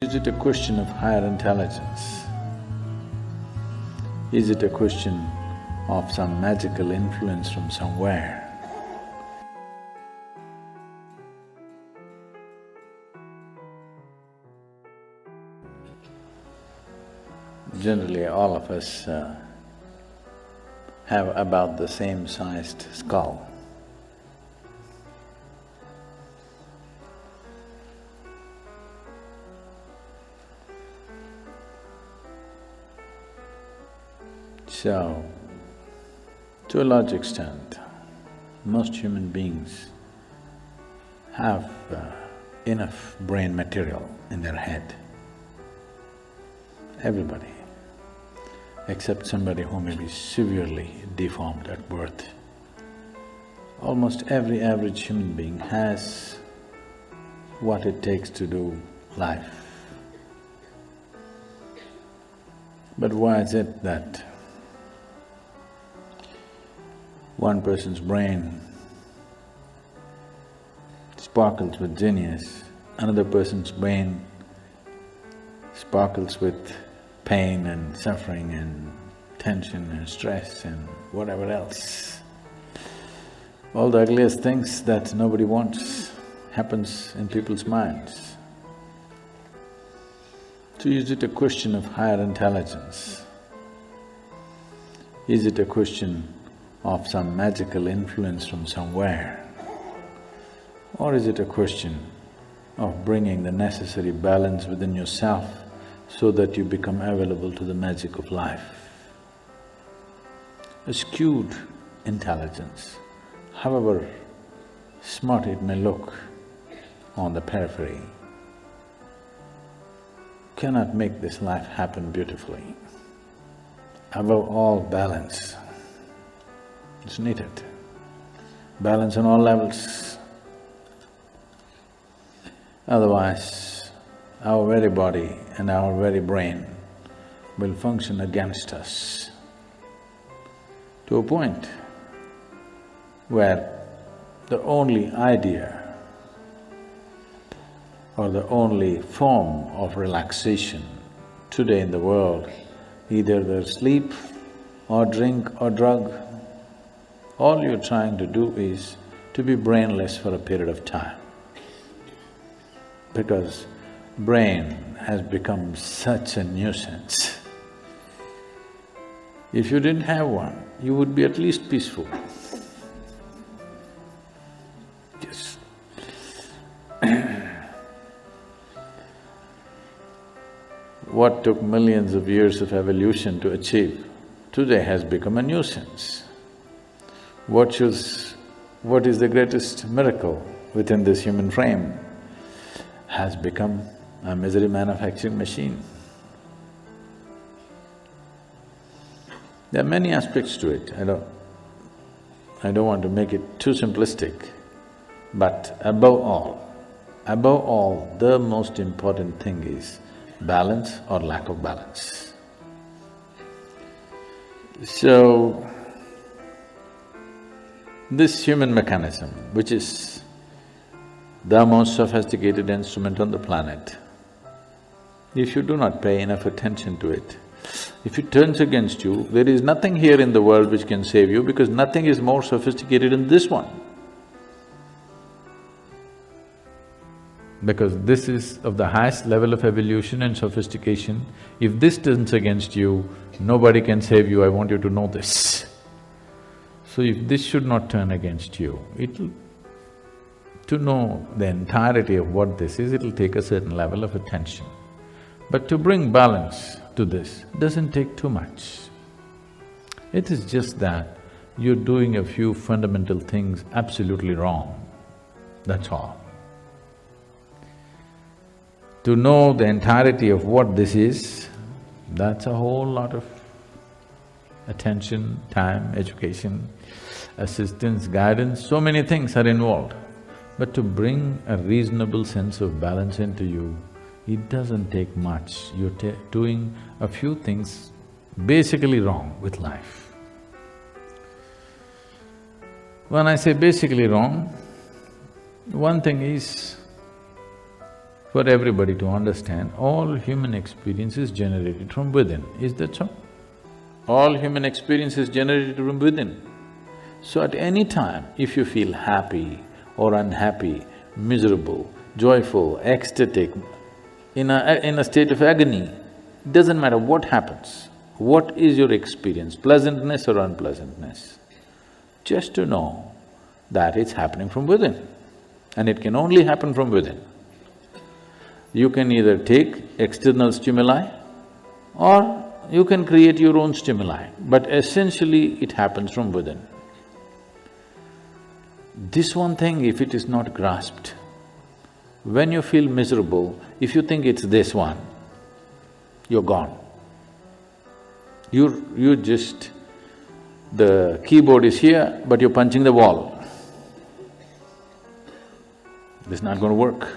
Is it a question of higher intelligence? Is it a question of some magical influence from somewhere? Generally, all of us have about the same sized skull. So, to a large extent, most human beings have enough brain material in their head. Everybody, except somebody who may be severely deformed at birth. Almost every average human being has what it takes to do life. But why is it that one person's brain sparkles with genius, another person's brain sparkles with pain and suffering and tension and stress and whatever else? All the ugliest things that nobody wants happens in people's minds. So is it a question of higher intelligence? Is it a question of some magical influence from somewhere? Or is it a question of bringing the necessary balance within yourself so that you become available to the magic of life? A skewed intelligence, however smart it may look on the periphery, cannot make this life happen beautifully. Above all, balance is needed. Balance on all levels. Otherwise, our very body and our very brain will function against us to a point where the only idea or the only form of relaxation today in the world, either there's sleep or drink or drug, all you're trying to do is to be brainless for a period of time. Because brain has become such a nuisance. If you didn't have one, you would be at least peaceful. Yes. What took millions of years of evolution to achieve, today has become a nuisance. What is the greatest miracle within this human frame has become a misery manufacturing machine. There are many aspects to it, I don't want to make it too simplistic, but above all, the most important thing is balance or lack of balance. So, this human mechanism, which is the most sophisticated instrument on the planet, if you do not pay enough attention to it, if it turns against you, there is nothing here in the world which can save you because nothing is more sophisticated than this one. Because this is of the highest level of evolution and sophistication. If this turns against you, nobody can save you, I want you to know this. So if this should not turn against you, to know the entirety of what this is, it'll take a certain level of attention. But to bring balance to this doesn't take too much. It is just that you're doing a few fundamental things absolutely wrong, that's all. To know the entirety of what this is, that's a whole lot of attention, time, education, assistance, guidance, so many things are involved. But to bring a reasonable sense of balance into you, it doesn't take much. You're doing a few things basically wrong with life. When I say basically wrong, one thing is For everybody to understand, all human experience is generated from within, is that so? All human experience is generated from within. So at any time, if you feel happy or unhappy, miserable, joyful, ecstatic, in a state of agony, doesn't matter what happens, what is your experience, pleasantness or unpleasantness, just to know that it's happening from within, and it can only happen from within. You can either take external stimuli or you can create your own stimuli, but essentially it happens from within. This one thing, if it is not grasped, when you feel miserable, if you think it's this one, you're gone. You're just… the keyboard is here, but you're punching the wall. This is not going to work.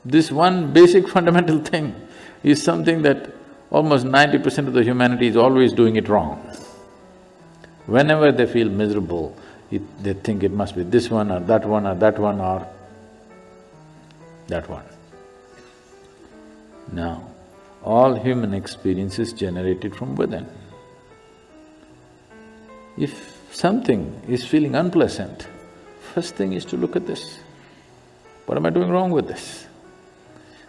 This one basic fundamental thing is something that almost 90% of the humanity is always doing it wrong. Whenever they feel miserable, they think it must be this one or that one or that one or that one. Now, all human experience is generated from within. If something is feeling unpleasant, first thing is to look at this. What am I doing wrong with this?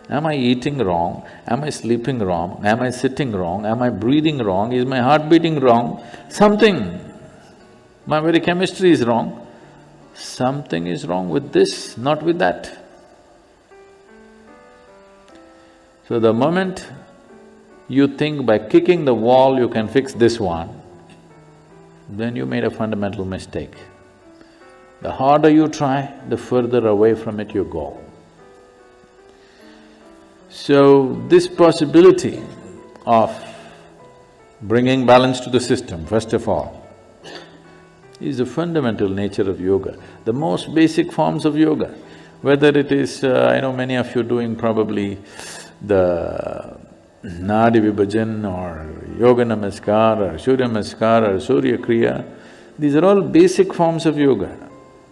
Am I eating wrong? Am I sleeping wrong? Am I sitting wrong? Am I breathing wrong? Is my heart beating wrong? Something, my very chemistry is wrong. Something is wrong with this, not with that. So the moment you think by kicking the wall you can fix this one, then you made a fundamental mistake. The harder you try, the further away from it you go. So, this possibility of bringing balance to the system, first of all, is the fundamental nature of yoga, the most basic forms of yoga. Whether it is… I know many of you doing probably the Nadi Vibhajan or Yoga Namaskar or Surya Namaskar or Surya Kriya, these are all basic forms of yoga.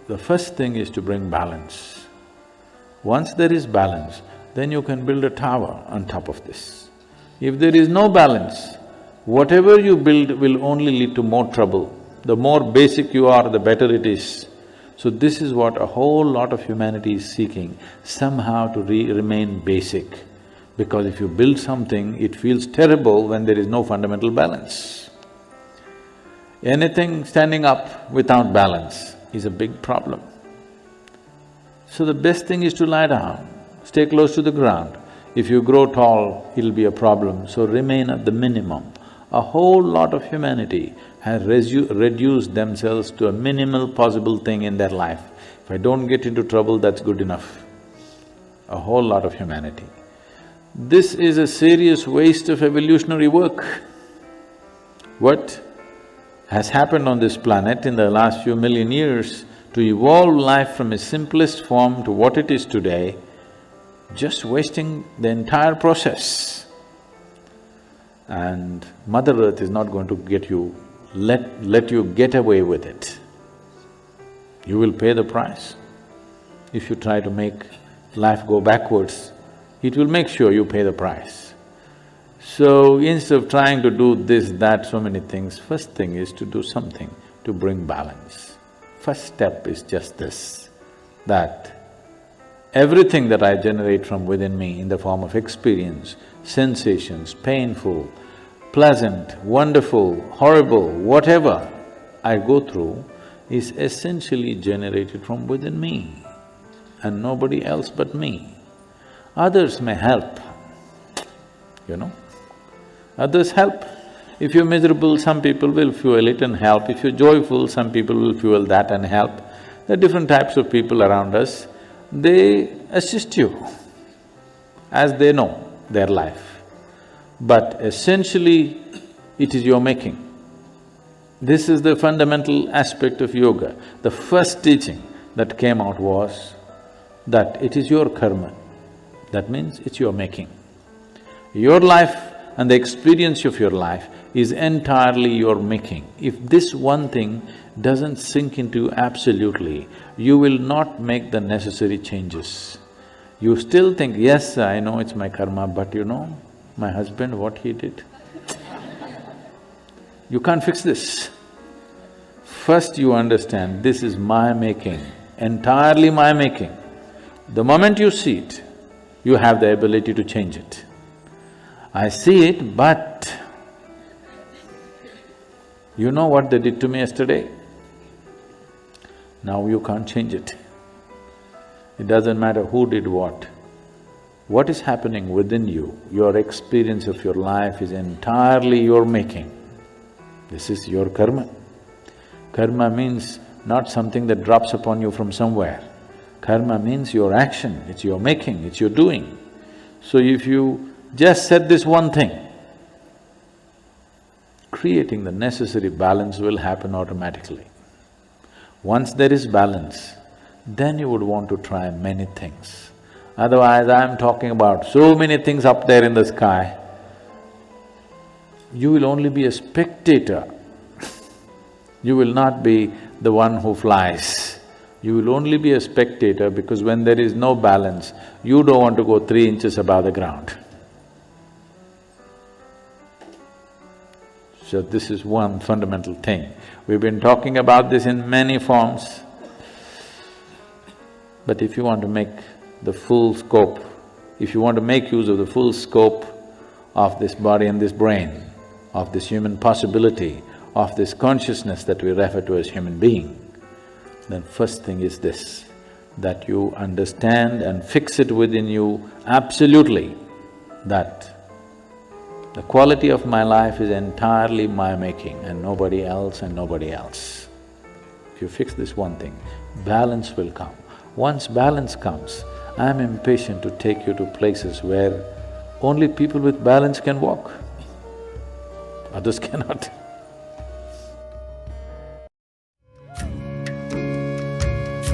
The first thing is to bring balance. Once there is balance, then you can build a tower on top of this. If there is no balance, whatever you build will only lead to more trouble. The more basic you are, the better it is. So this is what a whole lot of humanity is seeking, somehow to remain basic. Because if you build something, it feels terrible when there is no fundamental balance. Anything standing up without balance is a big problem. So the best thing is to lie down, stay close to the ground. If you grow tall, it'll be a problem, so remain at the minimum. A whole lot of humanity has reduced themselves to a minimal possible thing in their life. If I don't get into trouble, that's good enough. A whole lot of humanity. This is a serious waste of evolutionary work. What has happened on this planet in the last few million years to evolve life from its simplest form to what it is today, just wasting the entire process. And Mother Earth is not going to let you get away with it. You will pay the price. If you try to make life go backwards, it will make sure you pay the price. So instead of trying to do this, that, so many things, first thing is to do something to bring balance. First step is just this, that everything that I generate from within me in the form of experience, sensations, painful, pleasant, wonderful, horrible, whatever I go through is essentially generated from within me and nobody else but me. Others may help, you know. Others help. If you're miserable, some people will fuel it and help. If you're joyful, some people will fuel that and help. There are different types of people around us. They assist you as they know their life. But essentially, it is your making. This is the fundamental aspect of yoga. The first teaching that came out was that it is your karma. That means it's your making. Your life and the experience of your life is entirely your making. If this one thing doesn't sink into you absolutely, you will not make the necessary changes. You still think, yes, I know it's my karma, but you know, my husband, what he did. You can't fix this. First you understand, this is my making, entirely my making. The moment you see it, you have the ability to change it. I see it, but you know what they did to me yesterday? Now you can't change it. It doesn't matter who did what. What is happening within you, your experience of your life is entirely your making. This is your karma. Karma means not something that drops upon you from somewhere. Karma means your action, it's your making, it's your doing. So if you just said this one thing, creating the necessary balance will happen automatically. Once there is balance, then you would want to try many things. Otherwise, I'm talking about so many things up there in the sky, you will only be a spectator. You will not be the one who flies. You will only be a spectator because when there is no balance, you don't want to go 3 inches above the ground. So this is one fundamental thing. We've been talking about this in many forms. But if you want to make the full scope, if you want to make use of the full scope of this body and this brain, of this human possibility, of this consciousness that we refer to as human being, then first thing is this, that you understand and fix it within you absolutely that the quality of my life is entirely my making and nobody else and nobody else. If you fix this one thing, balance will come. Once balance comes, I'm impatient to take you to places where only people with balance can walk, others cannot.